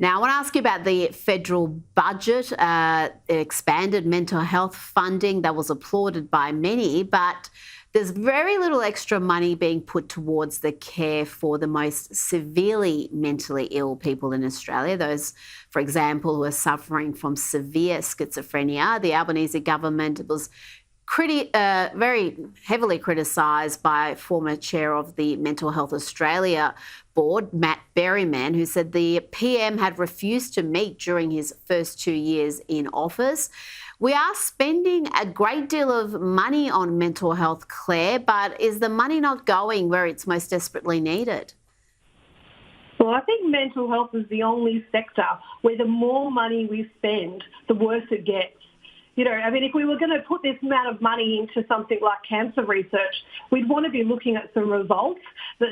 Now, I want to ask you about the federal budget. It expanded mental health funding. That was applauded by many, but there's very little extra money being put towards the care for the most severely mentally ill people in Australia, those, for example, who are suffering from severe schizophrenia. The Albanese government was very heavily criticised by former chair of the Mental Health Australia board, Matt Berryman, who said the PM had refused to meet during his first 2 years in office. We are spending a great deal of money on mental health, Claire, but is the money not going where it's most desperately needed? Well, I think mental health is the only sector where the more money we spend, the worse it gets. If we were going to put this amount of money into something like cancer research, we'd want to be looking at some results that,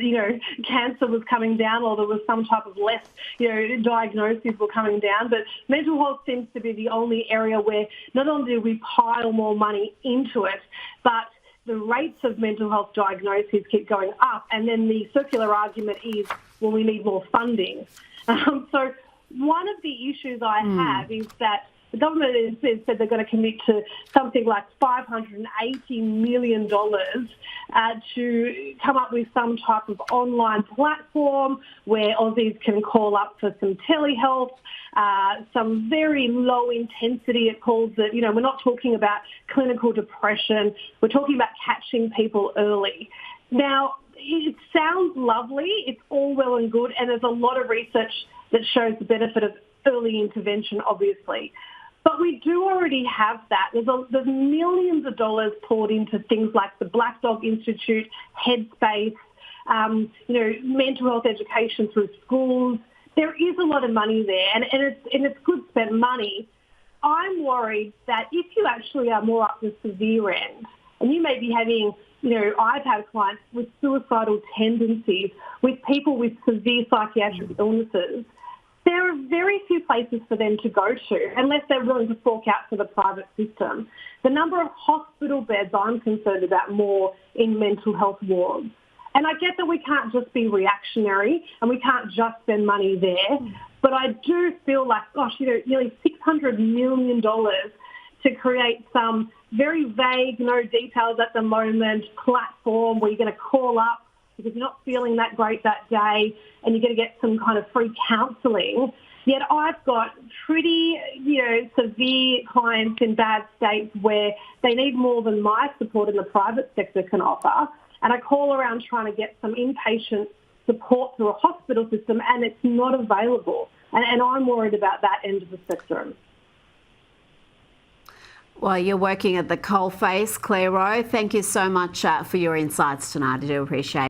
cancer was coming down or there was some type of less, diagnoses were coming down. But mental health seems to be the only area where not only do we pile more money into it, but the rates of mental health diagnoses keep going up. And then the circular argument is, well, we need more funding. So one of the issues I have is that the government has said they're going to commit to something like $580 million to come up with some type of online platform where Aussies can call up for some telehealth, some very low intensity, it calls it. We're not talking about clinical depression. We're talking about catching people early. Now, it sounds lovely. It's all well and good. And there's a lot of research that shows the benefit of early intervention, obviously. But we do already have that. There's millions of dollars poured into things like the Black Dog Institute, Headspace, mental health education through schools. There is a lot of money there, and it's good spent money. I'm worried that if you actually are more up the severe end, and you may be having, I've had clients with suicidal tendencies, with people with severe psychiatric illnesses, there are very few places for them to go to unless they're willing to fork out for the private system. The number of hospital beds I'm concerned about more in mental health wards. And I get that we can't just be reactionary and we can't just spend money there, but I do feel like, nearly $600 million to create some very vague, no details at the moment, platform where you're going to call up because you're not feeling that great that day and you're going to get some kind of free counselling. Yet I've got pretty, severe clients in bad states where they need more than my support in the private sector can offer. And I call around trying to get some inpatient support through a hospital system and it's not available. And I'm worried about that end of the spectrum. Well, you're working at the coalface, Clare Rowe. Thank you so much for your insights tonight. I do appreciate it.